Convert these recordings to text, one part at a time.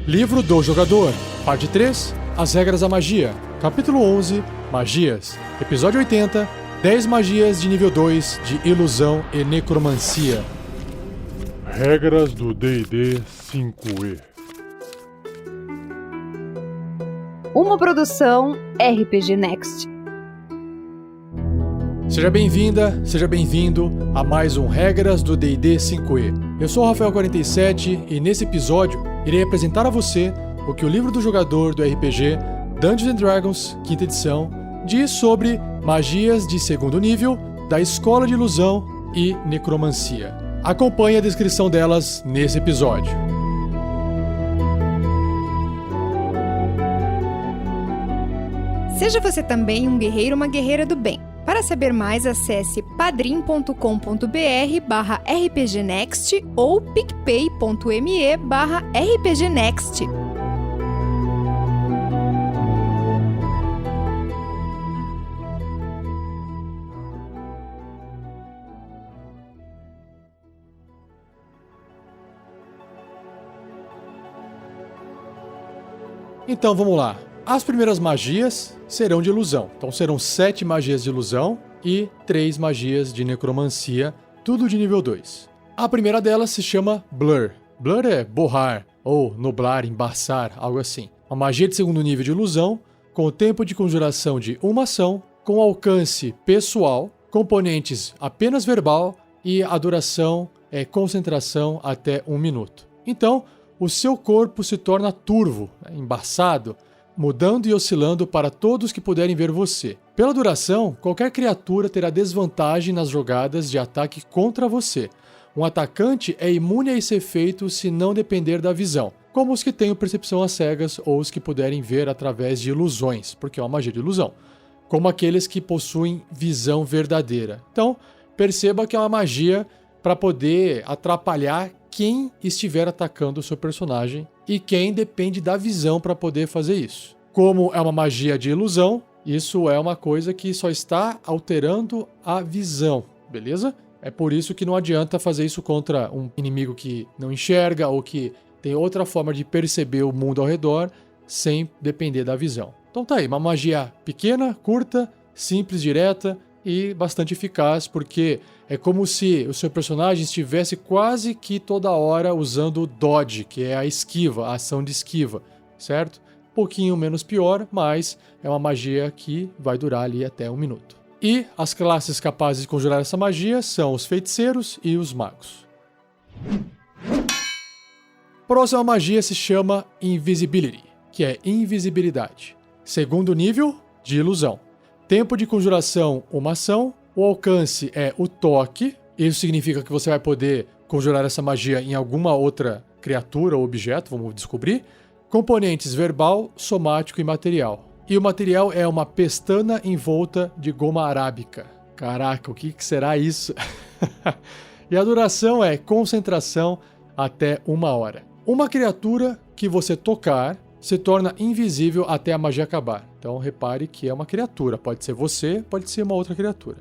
Livro do Jogador, Parte 3, As Regras da Magia, Capítulo 11, Magias, Episódio 80, 10 magias de nível 2 de Ilusão e Necromancia. Regras do D&D 5e. Uma produção RPG Next. Seja bem-vinda, seja bem-vindo a mais um Regras do D&D 5e. Eu sou o Rafael47 e nesse episódio irei apresentar a você o que o livro do jogador do RPG Dungeons & Dragons, 5ª edição, diz sobre magias de segundo nível da Escola de Ilusão e Necromancia. Acompanhe a descrição delas nesse episódio. Seja você também um guerreiro ou uma guerreira do bem. Para saber mais, acesse padrim.com.br/rpgnext ou picpay.me/rpgnext. Então vamos lá. As primeiras magias serão de ilusão. Então serão 7 magias de ilusão e 3 magias de necromancia, tudo de nível 2. A primeira delas se chama Blur. Blur é borrar, ou nublar, embaçar, algo assim. Uma magia de segundo nível de ilusão, com o tempo de conjuração de uma ação, com alcance pessoal, componentes apenas verbal e a duração é concentração até 1 minuto. Então, o seu corpo se torna turvo, embaçado, mudando e oscilando para todos que puderem ver você. Pela duração, qualquer criatura terá desvantagem nas jogadas de ataque contra você. Um atacante é imune a esse efeito se não depender da visão, como os que tenham percepção às cegas ou os que puderem ver através de ilusões, porque é uma magia de ilusão, como aqueles que possuem visão verdadeira. Então, perceba que é uma magia para poder atrapalhar quem estiver atacando o seu personagem e quem depende da visão para poder fazer isso. Como é uma magia de ilusão, isso é uma coisa que só está alterando a visão, beleza? É por isso que não adianta fazer isso contra um inimigo que não enxerga ou que tem outra forma de perceber o mundo ao redor sem depender da visão. Então tá aí, uma magia pequena, curta, simples, direta e bastante eficaz, porque é como se o seu personagem estivesse quase que toda hora usando o dodge, que é a esquiva, a ação de esquiva, certo? Um pouquinho menos pior, mas é uma magia que vai durar ali até 1 minuto. E as classes capazes de conjurar essa magia são os feiticeiros e os magos. Próxima magia se chama Invisibility, que é invisibilidade. Segundo nível de ilusão. Tempo de conjuração, uma ação. O alcance é o toque. Isso significa que você vai poder conjurar essa magia em alguma outra criatura ou objeto, vamos descobrir. Componentes verbal, somático e material. E o material é uma pestana envolta de goma arábica. Caraca, o que será isso? E a duração é concentração até 1 hora. Uma criatura que você tocar se torna invisível até a magia acabar. Então repare que é uma criatura, pode ser você, pode ser uma outra criatura.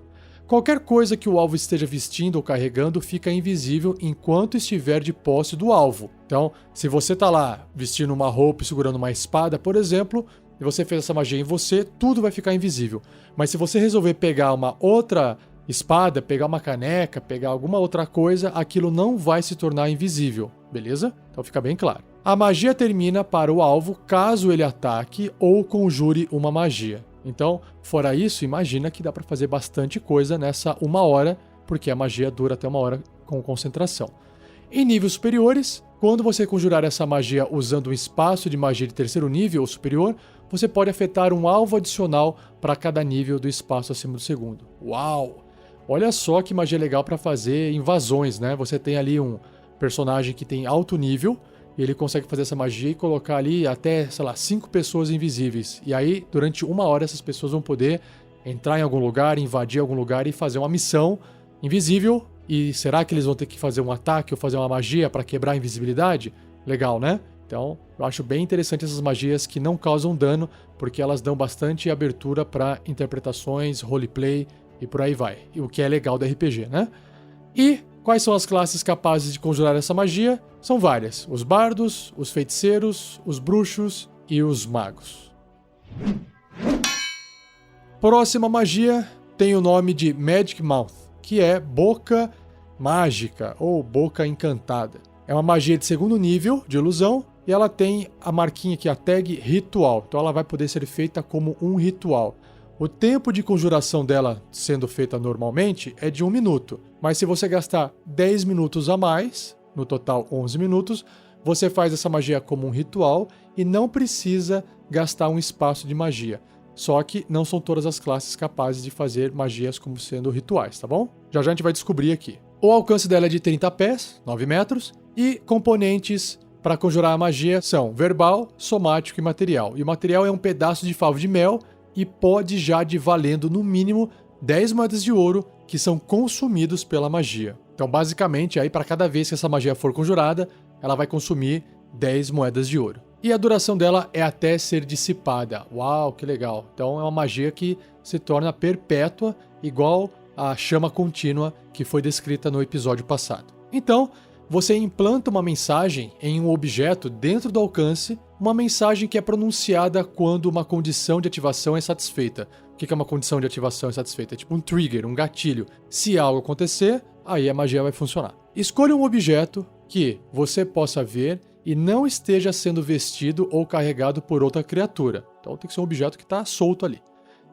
Qualquer coisa que o alvo esteja vestindo ou carregando fica invisível enquanto estiver de posse do alvo. Então, se você está lá vestindo uma roupa e segurando uma espada, por exemplo, e você fez essa magia em você, tudo vai ficar invisível. Mas se você resolver pegar uma outra espada, pegar uma caneca, pegar alguma outra coisa, aquilo não vai se tornar invisível, beleza? Então fica bem claro. A magia termina para o alvo caso ele ataque ou conjure uma magia. Então, fora isso, imagina que dá para fazer bastante coisa nessa 1 hora, porque a magia dura até 1 hora com concentração. Em níveis superiores, quando você conjurar essa magia usando um espaço de magia de 3º nível ou superior, você pode afetar um alvo adicional para cada nível do espaço acima do segundo. Uau! Olha só que magia legal para fazer invasões, né? Você tem ali um personagem que tem alto nível, e ele consegue fazer essa magia e colocar ali até, 5 pessoas invisíveis. E aí, durante 1 hora, essas pessoas vão poder entrar em algum lugar, invadir algum lugar e fazer uma missão invisível. E será que eles vão ter que fazer um ataque ou fazer uma magia para quebrar a invisibilidade? Legal, né? Então, eu acho bem interessante essas magias que não causam dano, porque elas dão bastante abertura para interpretações, roleplay e por aí vai. E o que é legal do RPG, né? E quais são as classes capazes de conjurar essa magia? São várias: os bardos, os feiticeiros, os bruxos e os magos. Próxima magia tem o nome de Magic Mouth, que é boca mágica ou boca encantada. É uma magia de segundo nível de ilusão e ela tem a marquinha aqui, a tag ritual. Então ela vai poder ser feita como um ritual. O tempo de conjuração dela sendo feita normalmente é de 1 minuto, mas se você gastar 10 minutos a mais, no total 11 minutos, você faz essa magia como um ritual e não precisa gastar um espaço de magia. Só que não são todas as classes capazes de fazer magias como sendo rituais, tá bom? Já a gente vai descobrir aqui. O alcance dela é de 30 pés, 9 metros, e componentes para conjurar a magia são verbal, somático e material. E o material é um pedaço de favo de mel e pó de jade valendo no mínimo 10 moedas de ouro que são consumidos pela magia. Então, basicamente, aí para cada vez que essa magia for conjurada, ela vai consumir 10 moedas de ouro. E a duração dela é até ser dissipada. Uau, que legal. Então é uma magia que se torna perpétua, igual a chama contínua que foi descrita no episódio passado. Então, você implanta uma mensagem em um objeto dentro do alcance, uma mensagem que é pronunciada quando uma condição de ativação é satisfeita. O que é uma condição de ativação insatisfeita? É tipo um trigger, um gatilho. Se algo acontecer, aí a magia vai funcionar. Escolha um objeto que você possa ver e não esteja sendo vestido ou carregado por outra criatura. Então tem que ser um objeto que está solto ali.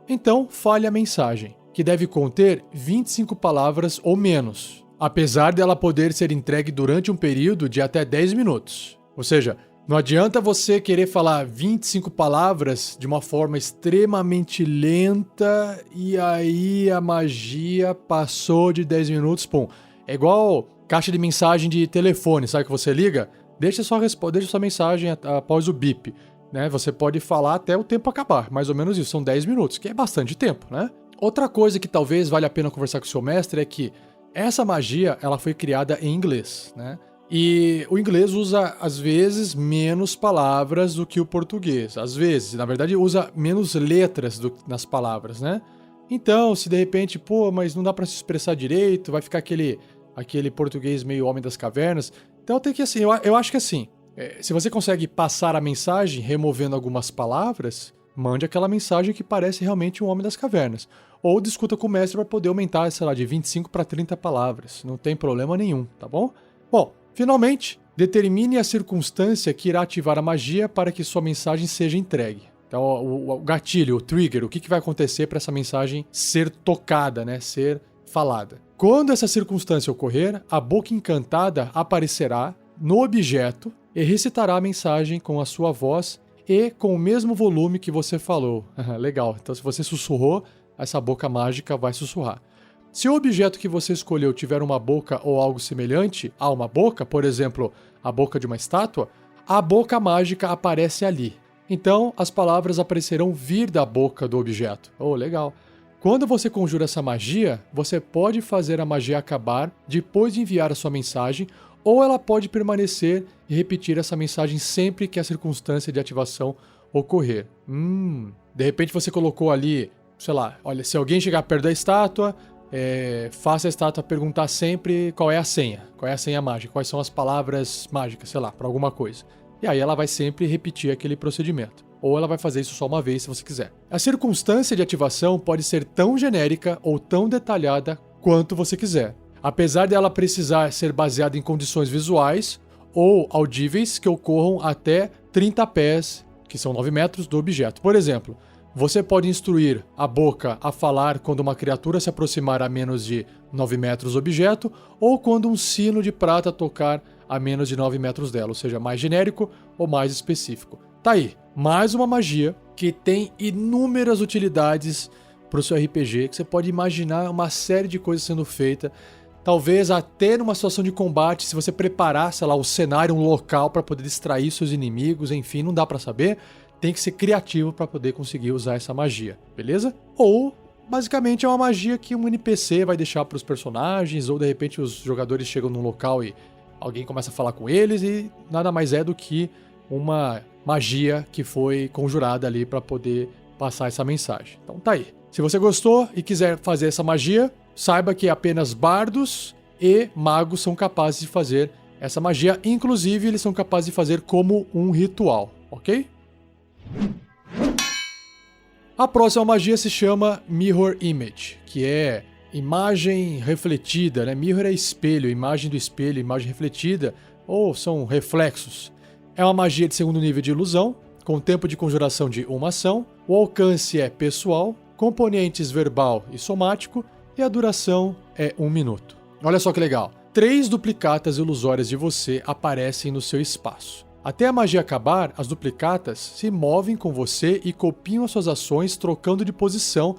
Então, fale a mensagem, que deve conter 25 palavras ou menos, apesar dela poder ser entregue durante um período de até 10 minutos. Ou seja, não adianta você querer falar 25 palavras de uma forma extremamente lenta e aí a magia passou de 10 minutos, pum. É igual caixa de mensagem de telefone, sabe que você liga? Deixa sua mensagem após o bip, né? Você pode falar até o tempo acabar, mais ou menos isso, são 10 minutos, que é bastante tempo, né? Outra coisa que talvez valha a pena conversar com o seu mestre é que essa magia, ela foi criada em inglês, né? E o inglês usa, às vezes, menos palavras do que o português. Às vezes, na verdade, usa menos letras nas palavras, né? Então, se de repente, pô, mas não dá pra se expressar direito, vai ficar aquele português meio homem das cavernas. Então tem que, assim, eu acho que assim, se você consegue passar a mensagem removendo algumas palavras, mande aquela mensagem que parece realmente um homem das cavernas. Ou discuta com o mestre para poder aumentar, sei lá, de 25 para 30 palavras. Não tem problema nenhum, tá bom? Bom, finalmente, determine a circunstância que irá ativar a magia para que sua mensagem seja entregue. Então, o gatilho, o trigger, o que vai acontecer para essa mensagem ser tocada, né? Ser falada. Quando essa circunstância ocorrer, a boca encantada aparecerá no objeto e recitará a mensagem com a sua voz e com o mesmo volume que você falou. Legal. Então, se você sussurrou, essa boca mágica vai sussurrar. Se o objeto que você escolheu tiver uma boca ou algo semelhante a uma boca, por exemplo, a boca de uma estátua, a boca mágica aparece ali. Então, as palavras aparecerão vir da boca do objeto. Oh, legal. Quando você conjura essa magia, você pode fazer a magia acabar depois de enviar a sua mensagem, ou ela pode permanecer e repetir essa mensagem sempre que a circunstância de ativação ocorrer. De repente você colocou ali, sei lá, olha, se alguém chegar perto da estátua, faça a estátua perguntar sempre qual é a senha mágica, quais são as palavras mágicas, sei lá, para alguma coisa. E aí ela vai sempre repetir aquele procedimento. Ou ela vai fazer isso só uma vez, se você quiser. A circunstância de ativação pode ser tão genérica ou tão detalhada quanto você quiser, apesar dela precisar ser baseada em condições visuais ou audíveis que ocorram até 30 pés, que são 9 metros, do objeto. Por exemplo, você pode instruir a boca a falar quando uma criatura se aproximar a menos de 9 metros do objeto, ou quando um sino de prata tocar a menos de 9 metros dela, ou seja, mais genérico ou mais específico. Tá aí, mais uma magia que tem inúmeras utilidades para o seu RPG, que você pode imaginar uma série de coisas sendo feita, talvez até numa situação de combate, se você preparar, sei lá, o cenário, um local para poder distrair seus inimigos, enfim, não dá para saber, tem que ser criativo para poder conseguir usar essa magia, beleza? Ou, basicamente, é uma magia que um NPC vai deixar para os personagens, ou de repente os jogadores chegam num local e alguém começa a falar com eles e nada mais é do que uma magia que foi conjurada ali para poder passar essa mensagem. Então tá aí. Se você gostou e quiser fazer essa magia, saiba que apenas bardos e magos são capazes de fazer essa magia. Inclusive, eles são capazes de fazer como um ritual, ok? A próxima magia se chama Mirror Image, que é imagem refletida, né? Mirror é espelho, imagem do espelho, imagem refletida, ou são reflexos. É uma magia de segundo nível de ilusão, com tempo de conjuração de uma ação, o alcance é pessoal, componentes verbal e somático, e a duração é 1 minuto. Olha só que legal. 3 duplicatas ilusórias de você aparecem no seu espaço. Até a magia acabar, as duplicatas se movem com você e copiam as suas ações, trocando de posição,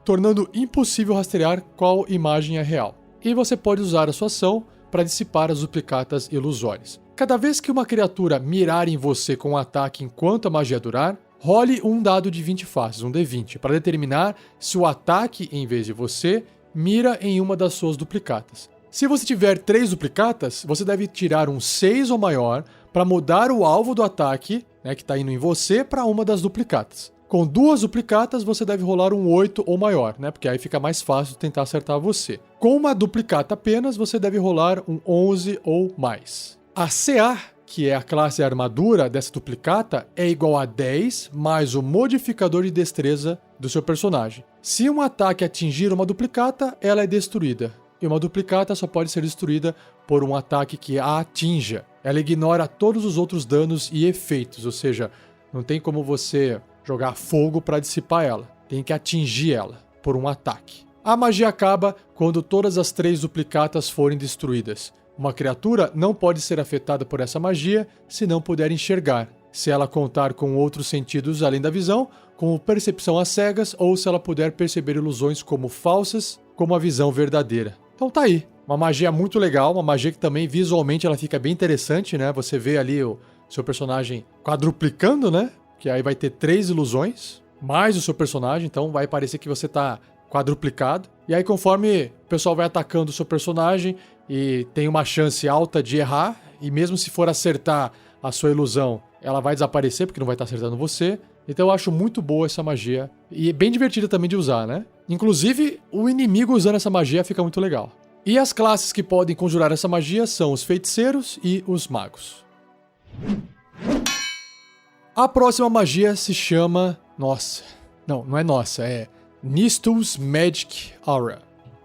tornando impossível rastrear qual imagem é real. E você pode usar a sua ação para dissipar as duplicatas ilusórias. Cada vez que uma criatura mirar em você com um ataque enquanto a magia durar, role um dado de 20 faces, um D20, para determinar se o ataque, em vez de você, mira em uma das suas duplicatas. Se você tiver 3 duplicatas, você deve tirar um 6 ou maior para mudar o alvo do ataque, né, que está indo em você, para uma das duplicatas. Com 2 duplicatas, você deve rolar um 8 ou maior, né, porque aí fica mais fácil tentar acertar você. Com uma duplicata apenas, você deve rolar um 11 ou mais. A CA, que é a classe armadura dessa duplicata, é igual a 10 mais o modificador de destreza do seu personagem. Se um ataque atingir uma duplicata, ela é destruída. E uma duplicata só pode ser destruída por um ataque que a atinja. Ela ignora todos os outros danos e efeitos, ou seja, não tem como você jogar fogo para dissipar ela. Tem que atingir ela por um ataque. A magia acaba quando todas as 3 duplicatas forem destruídas. Uma criatura não pode ser afetada por essa magia se não puder enxergar, se ela contar com outros sentidos além da visão, como percepção às cegas, ou se ela puder perceber ilusões como falsas, como a visão verdadeira. Então tá aí, uma magia muito legal, uma magia que também visualmente ela fica bem interessante, né? Você vê ali o seu personagem quadruplicando, né? Que aí vai ter 3 ilusões, mais o seu personagem, então vai parecer que você tá quadruplicado. E aí conforme o pessoal vai atacando o seu personagem e tem uma chance alta de errar, e mesmo se for acertar a sua ilusão, ela vai desaparecer porque não vai estar acertando você. Então eu acho muito boa essa magia e é bem divertida também de usar, né? Inclusive, o inimigo usando essa magia fica muito legal. E as classes que podem conjurar essa magia são os feiticeiros e os magos. A próxima magia se chama... Não é nossa, é Nistul's Magic Aura,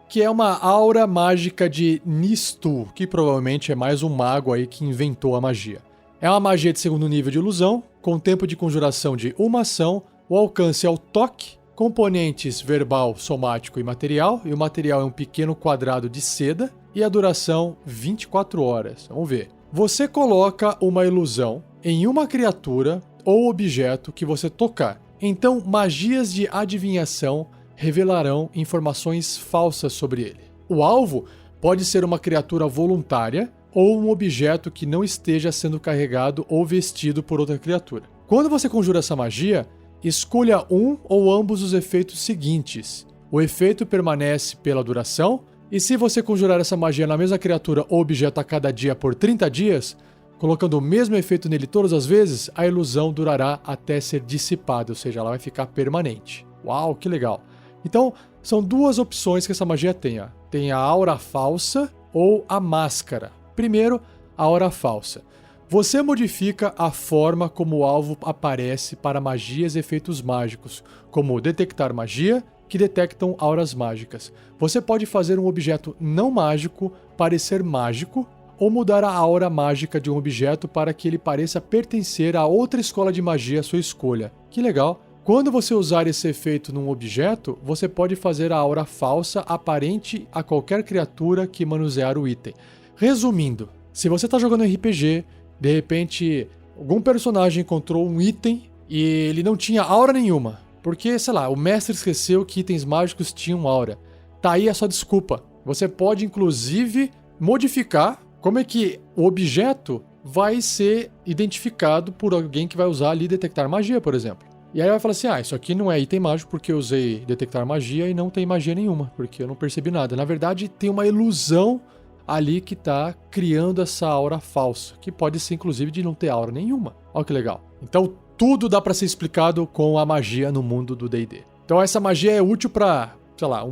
que é uma aura mágica de Nistul, que provavelmente é mais um mago aí que inventou a magia. É uma magia de segundo nível de ilusão, com tempo de conjuração de uma ação, o alcance é o toque, componentes verbal, somático e material, e o material é um pequeno quadrado de seda, e a duração 24 horas. Vamos ver. Você coloca uma ilusão em uma criatura ou objeto que você tocar. Então, magias de adivinhação revelarão informações falsas sobre ele. O alvo pode ser uma criatura voluntária ou um objeto que não esteja sendo carregado ou vestido por outra criatura. Quando você conjura essa magia, escolha um ou ambos os efeitos seguintes. O efeito permanece pela duração, e se você conjurar essa magia na mesma criatura ou objeto a cada dia por 30 dias, colocando o mesmo efeito nele todas as vezes, a ilusão durará até ser dissipada, ou seja, ela vai ficar permanente. Uau, que legal! Então, são 2 opções que essa magia tem. Tem a aura falsa ou a máscara. Primeiro, a aura falsa. Você modifica a forma como o alvo aparece para magias e efeitos mágicos, como detectar magia, que detectam auras mágicas. Você pode fazer um objeto não mágico parecer mágico, ou mudar a aura mágica de um objeto para que ele pareça pertencer a outra escola de magia à sua escolha. Que legal! Quando você usar esse efeito num objeto, você pode fazer a aura falsa aparente a qualquer criatura que manusear o item. Resumindo, se você está jogando RPG, de repente algum personagem encontrou um item e ele não tinha aura nenhuma, porque, sei lá, o mestre esqueceu que itens mágicos tinham aura. Tá aí a sua desculpa. Você pode, inclusive, modificar como é que o objeto vai ser identificado por alguém que vai usar ali detectar magia, por exemplo. E aí vai falar assim, isso aqui não é item mágico porque eu usei detectar magia e não tem magia nenhuma, porque eu não percebi nada. Na verdade, tem uma ilusão ali que está criando essa aura falsa, que pode ser inclusive de não ter aura nenhuma. Olha que legal. Então tudo dá para ser explicado com a magia no mundo do D&D. Então essa magia é útil para, sei lá,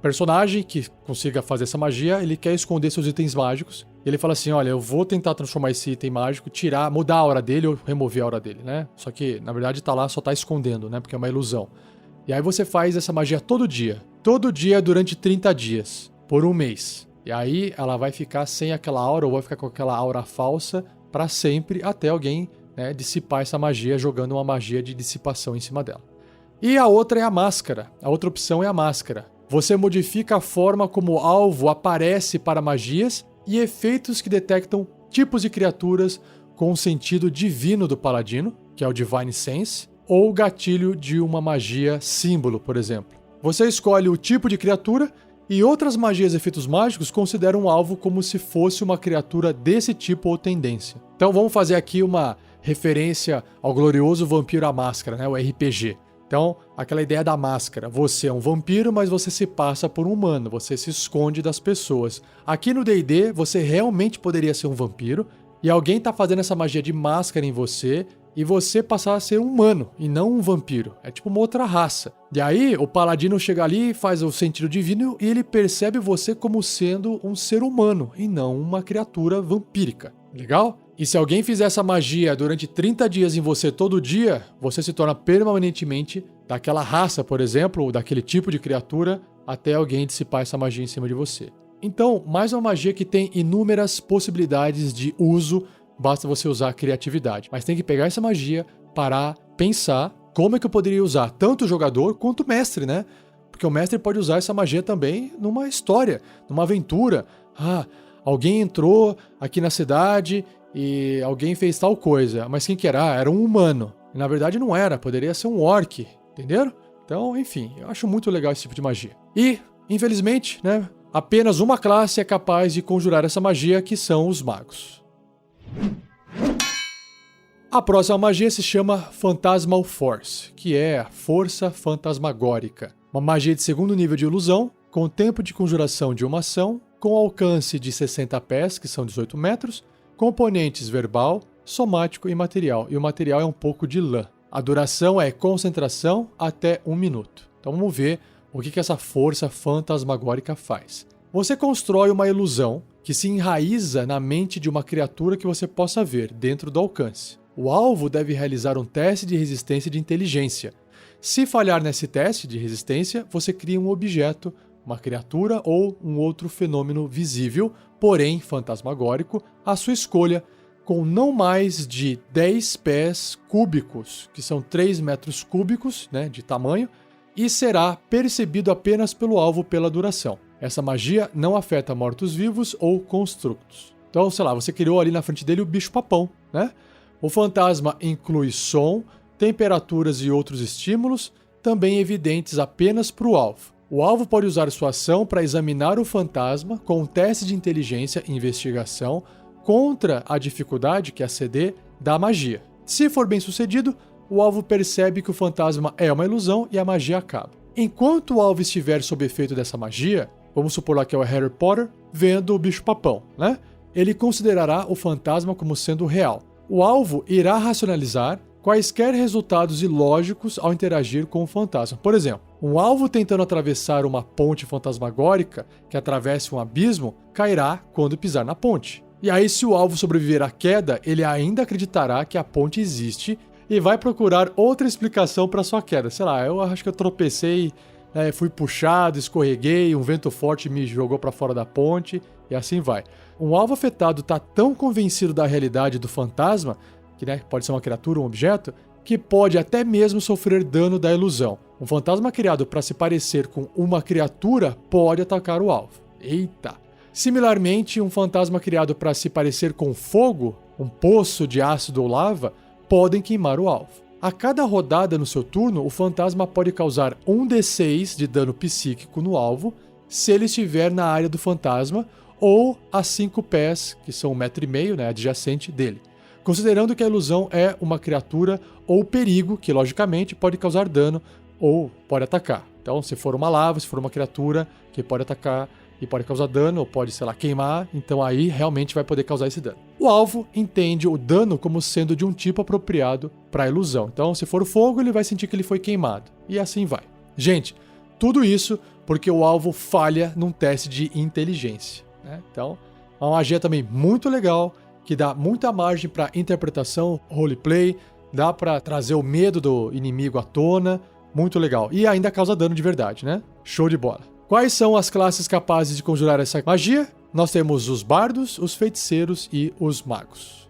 personagem que consiga fazer essa magia, ele quer esconder seus itens mágicos. Ele fala assim, olha, eu vou tentar transformar esse item mágico, mudar a aura dele ou remover a aura dele, né? Só que, na verdade, tá lá, só tá escondendo, né? Porque é uma ilusão. E aí você faz essa magia todo dia durante 30 dias, por um mês. E aí ela vai ficar sem aquela aura ou vai ficar com aquela aura falsa pra sempre, até alguém, né, dissipar essa magia jogando uma magia de dissipação em cima dela. E a outra é a máscara. A outra opção é a máscara. Você modifica a forma como o alvo aparece para magias e efeitos que detectam tipos de criaturas com o sentido divino do paladino, que é o Divine Sense, ou o gatilho de uma magia símbolo, por exemplo. Você escolhe o tipo de criatura e outras magias e efeitos mágicos consideram o alvo como se fosse uma criatura desse tipo ou tendência. Então vamos fazer aqui uma referência ao glorioso Vampiro à Máscara, né, o RPG. Então, aquela ideia da máscara. Você é um vampiro, mas você se passa por um humano. Você se esconde das pessoas. Aqui no D&D, você realmente poderia ser um vampiro. E alguém tá fazendo essa magia de máscara em você. E você passar a ser um humano, e não um vampiro. É tipo uma outra raça. E aí, o paladino chega ali, faz o sentido divino. E ele percebe você como sendo um ser humano. E não uma criatura vampírica. Legal? E se alguém fizer essa magia durante 30 dias em você todo dia, você se torna permanentemente daquela raça, por exemplo, ou daquele tipo de criatura, até alguém dissipar essa magia em cima de você. Então, mais uma magia que tem inúmeras possibilidades de uso, basta você usar a criatividade. Mas tem que pegar essa magia, parar, pensar como é que eu poderia usar tanto o jogador quanto o mestre, né? Porque o mestre pode usar essa magia também numa história, numa aventura. Alguém entrou aqui na cidade e alguém fez tal coisa, mas quem que era? Era um humano. E, na verdade não era, poderia ser um orc, entenderam? Então, enfim, eu acho muito legal esse tipo de magia. E, infelizmente, né, apenas uma classe é capaz de conjurar essa magia, que são os magos. A próxima magia se chama Phantasmal Force, que é a força fantasmagórica. Uma magia de segundo nível de ilusão, com tempo de conjuração de uma ação, com alcance de 60 pés, que são 18 metros, componentes verbal, somático e material. E o material é um pouco de lã. A duração é concentração até 1 minuto. Então vamos ver o que essa força fantasmagórica faz. Você constrói uma ilusão que se enraiza na mente de uma criatura que você possa ver dentro do alcance. O alvo deve realizar um teste de resistência de inteligência. Se falhar nesse teste de resistência, você cria um objeto, uma criatura ou um outro fenômeno visível, porém fantasmagórico, à sua escolha, com não mais de 10 pés cúbicos, que são 3 metros cúbicos, né, de tamanho, e será percebido apenas pelo alvo pela duração. Essa magia não afeta mortos-vivos ou constructos. Então, sei lá, você criou ali na frente dele o bicho-papão, né? O fantasma inclui som, temperaturas e outros estímulos, também evidentes apenas para o alvo. O alvo pode usar sua ação para examinar o fantasma com um teste de inteligência e investigação contra a dificuldade, que é a CD, da magia. Se for bem sucedido, o alvo percebe que o fantasma é uma ilusão e a magia acaba. Enquanto o alvo estiver sob efeito dessa magia, vamos supor lá que é o Harry Potter, vendo o bicho-papão, né? Ele considerará o fantasma como sendo real. O alvo irá racionalizar quaisquer resultados ilógicos ao interagir com o fantasma. Por exemplo, um alvo tentando atravessar uma ponte fantasmagórica que atravesse um abismo cairá quando pisar na ponte. E aí, se o alvo sobreviver à queda, ele ainda acreditará que a ponte existe e vai procurar outra explicação para sua queda. Sei lá, eu acho que eu tropecei, fui puxado, escorreguei, um vento forte me jogou para fora da ponte e assim vai. Um alvo afetado está tão convencido da realidade do fantasma, que pode ser uma criatura, um objeto, que pode até mesmo sofrer dano da ilusão. Um fantasma criado para se parecer com uma criatura pode atacar o alvo. Eita! Similarmente, um fantasma criado para se parecer com fogo, um poço de ácido ou lava, podem queimar o alvo. A cada rodada no seu turno, o fantasma pode causar 1d6 de dano psíquico no alvo, se ele estiver na área do fantasma, ou a 5 pés, que são 1,5 metro, adjacente dele. Considerando que a ilusão é uma criatura ou perigo, que logicamente pode causar dano ou pode atacar. Então, se for uma lava, se for uma criatura que pode atacar e pode causar dano, ou pode, queimar, então aí realmente vai poder causar esse dano. O alvo entende o dano como sendo de um tipo apropriado para a ilusão. Então, se for fogo, ele vai sentir que ele foi queimado. E assim vai. Gente, tudo isso porque o alvo falha num teste de inteligência, né? Então, uma magia também muito legal, que dá muita margem para interpretação, roleplay, dá para trazer o medo do inimigo à tona, muito legal. E ainda causa dano de verdade, né? Show de bola. Quais são as classes capazes de conjurar essa magia? Nós temos os bardos, os feiticeiros e os magos.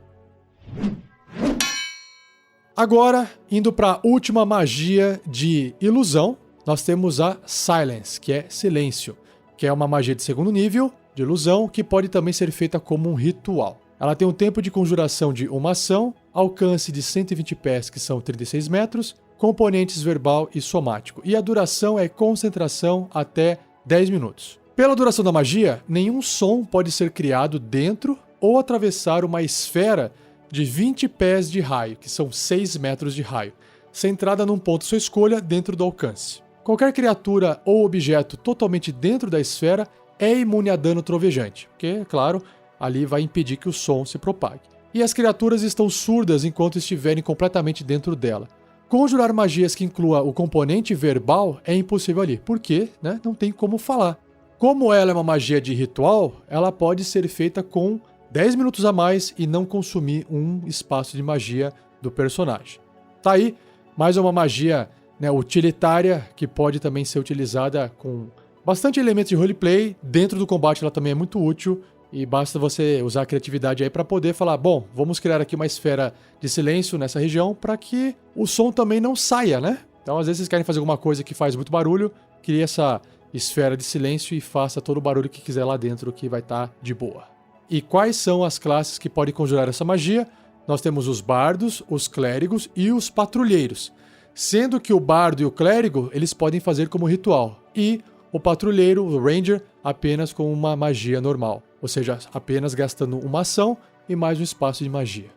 Agora, indo para a última magia de ilusão, nós temos a Silence, que é silêncio, que é uma magia de segundo nível de ilusão que pode também ser feita como um ritual. Ela tem um tempo de conjuração de uma ação, alcance de 120 pés, que são 36 metros, componentes verbal e somático. E a duração é concentração até 10 minutos. Pela duração da magia, nenhum som pode ser criado dentro ou atravessar uma esfera de 20 pés de raio, que são 6 metros de raio, centrada num ponto sua escolha dentro do alcance. Qualquer criatura ou objeto totalmente dentro da esfera é imune a dano trovejante, porque, claro, ali vai impedir que o som se propague. E as criaturas estão surdas enquanto estiverem completamente dentro dela. Conjurar magias que inclua o componente verbal é impossível ali, porque, né, não tem como falar. Como ela é uma magia de ritual, ela pode ser feita com 10 minutos a mais e não consumir um espaço de magia do personagem. Tá aí, mais uma magia, né, utilitária, que pode também ser utilizada com bastante elementos de roleplay. Dentro do combate ela também é muito útil e basta você usar a criatividade aí para poder falar, bom, vamos criar aqui uma esfera de silêncio nessa região para que o som também não saia, né? Então às vezes vocês querem fazer alguma coisa que faz muito barulho, cria essa esfera de silêncio e faça todo o barulho que quiser lá dentro, que vai estar de boa. E quais são as classes que podem conjurar essa magia? Nós temos os bardos, os clérigos e os patrulheiros. Sendo que o bardo e o clérigo, eles podem fazer como ritual. E o patrulheiro, o ranger, apenas com uma magia normal. Ou seja, apenas gastando uma ação e mais um espaço de magia.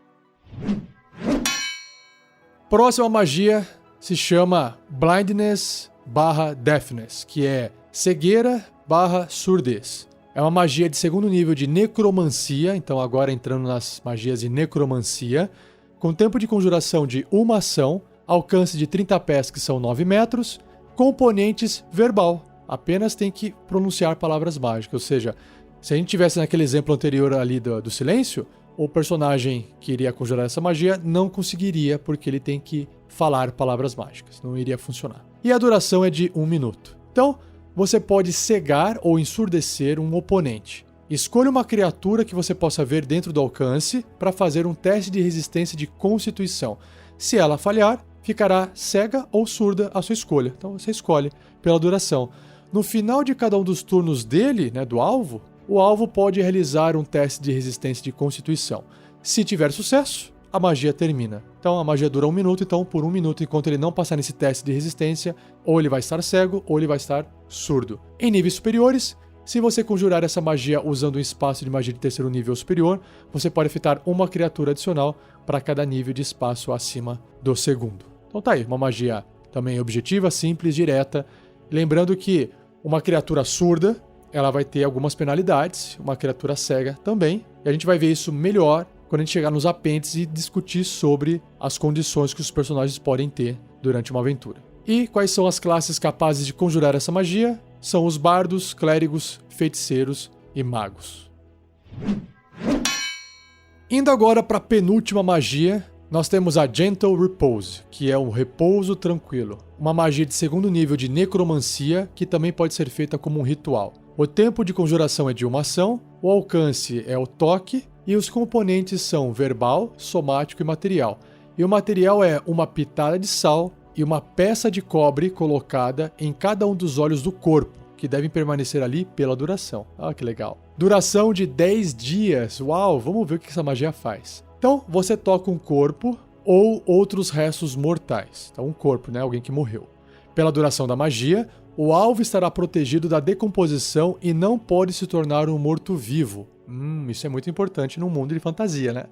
Próxima magia se chama Blindness/Deafness, que é cegueira/surdez. É uma magia de segundo nível de necromancia, então agora entrando nas magias de necromancia, com tempo de conjuração de uma ação, alcance de 30 pés, que são 9 metros, componentes verbal. Apenas tem que pronunciar palavras mágicas, ou seja, se a gente tivesse naquele exemplo anterior ali do silêncio, o personagem que iria conjurar essa magia não conseguiria, porque ele tem que falar palavras mágicas, não iria funcionar. E a duração é de 1 minuto. Então, você pode cegar ou ensurdecer um oponente. Escolha uma criatura que você possa ver dentro do alcance para fazer um teste de resistência de constituição. Se ela falhar, ficará cega ou surda à sua escolha. Então você escolhe pela duração. No final de cada um dos turnos dele, né, do alvo, o alvo pode realizar um teste de resistência de constituição. Se tiver sucesso, a magia termina. Então a magia dura 1 minuto, então por 1 minuto, enquanto ele não passar nesse teste de resistência, ou ele vai estar cego ou ele vai estar surdo. Em níveis superiores, se você conjurar essa magia usando um espaço de magia de terceiro nível superior, você pode afetar uma criatura adicional para cada nível de espaço acima do segundo. Então tá aí, uma magia também objetiva, simples, direta. Lembrando que uma criatura surda, ela vai ter algumas penalidades, uma criatura cega também. E a gente vai ver isso melhor quando a gente chegar nos apêndices e discutir sobre as condições que os personagens podem ter durante uma aventura. E quais são as classes capazes de conjurar essa magia? São os bardos, clérigos, feiticeiros e magos. Indo agora para a penúltima magia, nós temos a Gentle Repose, que é um repouso tranquilo. Uma magia de segundo nível de necromancia, que também pode ser feita como um ritual. O tempo de conjuração é de uma ação, o alcance é o toque, e os componentes são verbal, somático e material. E o material é uma pitada de sal e uma peça de cobre colocada em cada um dos olhos do corpo, que devem permanecer ali pela duração. Ah, que legal. Duração de 10 dias. Uau, vamos ver o que essa magia faz. Então, você toca um corpo ou outros restos mortais. Então, um corpo, né? Alguém que morreu. Pela duração da magia, o alvo estará protegido da decomposição e não pode se tornar um morto-vivo. Isso é muito importante num mundo de fantasia, né?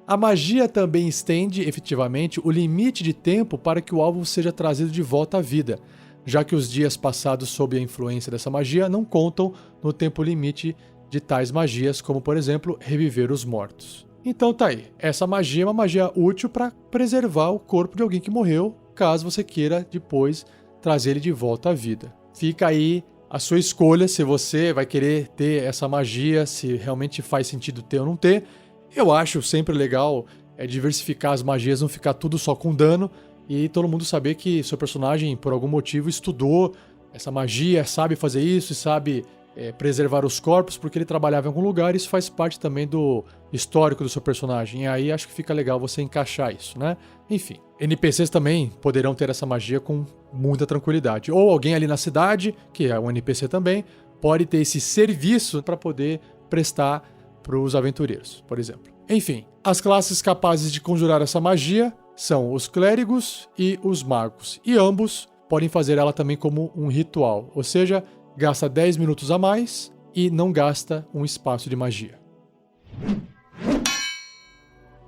A magia também estende, efetivamente, o limite de tempo para que o alvo seja trazido de volta à vida, já que os dias passados sob a influência dessa magia não contam no tempo limite de tais magias, como, por exemplo, reviver os mortos. Então tá aí, essa magia é uma magia útil para preservar o corpo de alguém que morreu, caso você queira depois trazer ele de volta à vida. fica aí a sua escolha se você vai querer ter essa magia, se realmente faz sentido ter ou não ter. Eu acho sempre legal diversificar as magias, não ficar tudo só com dano e todo mundo saber que seu personagem, por algum motivo, estudou essa magia, sabe fazer isso e sabe preservar os corpos porque ele trabalhava em algum lugar, isso faz parte também do histórico do seu personagem, e aí acho que fica legal você encaixar isso, né? Enfim, NPCs também poderão ter essa magia com muita tranquilidade, ou alguém ali na cidade, que é um NPC também, pode ter esse serviço para poder prestar para os aventureiros, por exemplo. Enfim, as classes capazes de conjurar essa magia são os clérigos e os magos, e ambos podem fazer ela também como um ritual, ou seja, gasta 10 minutos a mais e não gasta um espaço de magia.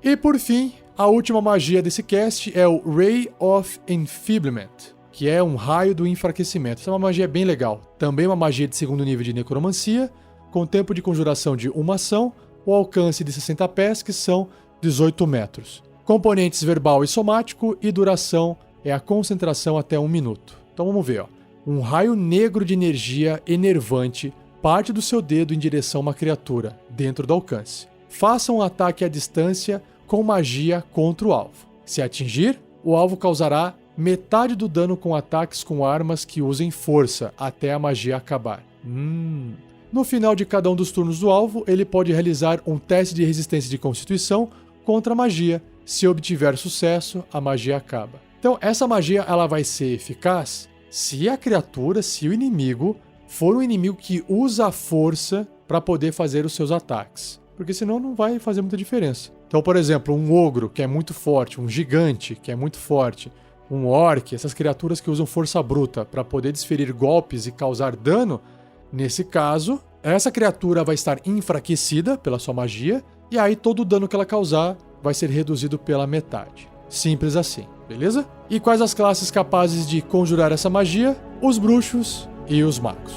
E por fim, a última magia desse cast é o Ray of Enfeeblement, que é um raio do enfraquecimento. Essa é uma magia bem legal. Também uma magia de segundo nível de necromancia, com tempo de conjuração de uma ação, o alcance de 60 pés, que são 18 metros. Componentes verbal e somático, e duração é a concentração até 1 minuto. Então vamos ver, ó. Um raio negro de energia enervante parte do seu dedo em direção a uma criatura, dentro do alcance. Faça um ataque à distância com magia contra o alvo. Se atingir, o alvo causará metade do dano com ataques com armas que usem força, até a magia acabar. No final de cada um dos turnos do alvo, ele pode realizar um teste de resistência de constituição contra a magia. Se obtiver sucesso, a magia acaba. Então, essa magia ela vai ser eficaz se a criatura, se o inimigo, for um inimigo que usa a força para poder fazer os seus ataques. Porque senão não vai fazer muita diferença. Então, por exemplo, um ogro, que é muito forte, um gigante, que é muito forte, um orc, essas criaturas que usam força bruta para poder desferir golpes e causar dano, nesse caso, essa criatura vai estar enfraquecida pela sua magia, e aí todo o dano que ela causar vai ser reduzido pela metade. Simples assim, beleza? E quais as classes capazes de conjurar essa magia? Os bruxos e os magos.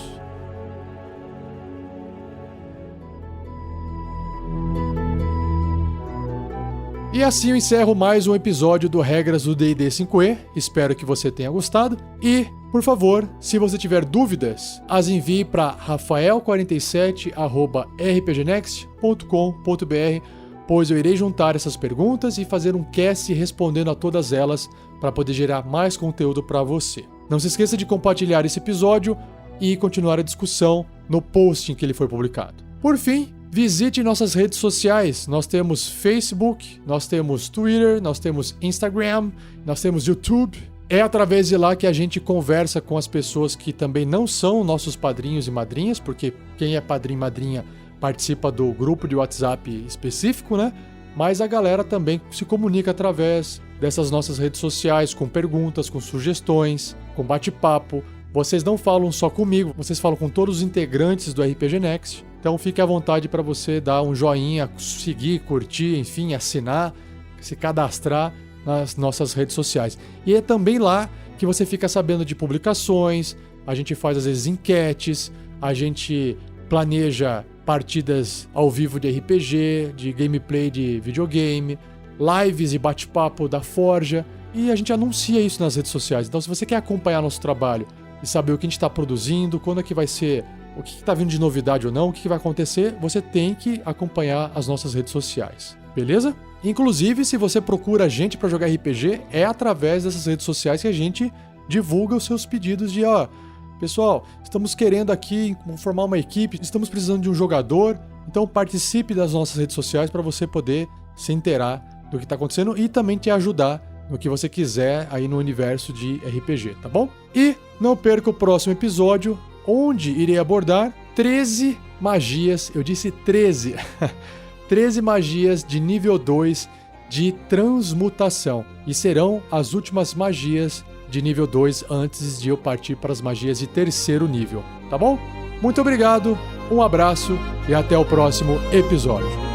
E assim eu encerro mais um episódio do Regras do D&D 5e. Espero que você tenha gostado. E, por favor, se você tiver dúvidas, as envie para rafael47@rpgnext.com.br, pois eu irei juntar essas perguntas e fazer um cast respondendo a todas elas para poder gerar mais conteúdo para você. Não se esqueça de compartilhar esse episódio e continuar a discussão no post em que ele foi publicado. Por fim, visite nossas redes sociais. Nós temos Facebook, nós temos Twitter, nós temos Instagram, nós temos YouTube. É através de lá que a gente conversa com as pessoas que também não são nossos padrinhos e madrinhas, porque quem é padrinho e madrinha participa do grupo de WhatsApp específico, né? Mas a galera também se comunica através dessas nossas redes sociais, com perguntas, com sugestões, com bate-papo. Vocês não falam só comigo, vocês falam com todos os integrantes do RPG Next. Então fique à vontade para você dar um joinha, seguir, curtir, enfim, assinar, se cadastrar nas nossas redes sociais. E é também lá que você fica sabendo de publicações, a gente faz às vezes enquetes, a gente planeja partidas ao vivo de RPG, de gameplay de videogame, lives e bate-papo da Forja, e a gente anuncia isso nas redes sociais. Então se você quer acompanhar nosso trabalho e saber o que a gente está produzindo, quando é que vai ser, o que está vindo de novidade ou não, o que vai acontecer, você tem que acompanhar as nossas redes sociais, beleza? Inclusive, se você procura a gente para jogar RPG, é através dessas redes sociais que a gente divulga os seus pedidos de, pessoal, estamos querendo aqui formar uma equipe, estamos precisando de um jogador, então participe das nossas redes sociais para você poder se inteirar do que está acontecendo e também te ajudar no que você quiser aí no universo de RPG, tá bom? E não perca o próximo episódio, onde irei abordar 13 magias, eu disse 13, 13 magias de nível 2 de transmutação, e serão as últimas magias de nível 2 antes de eu partir para as magias de terceiro nível, tá bom? Muito obrigado, um abraço e até o próximo episódio.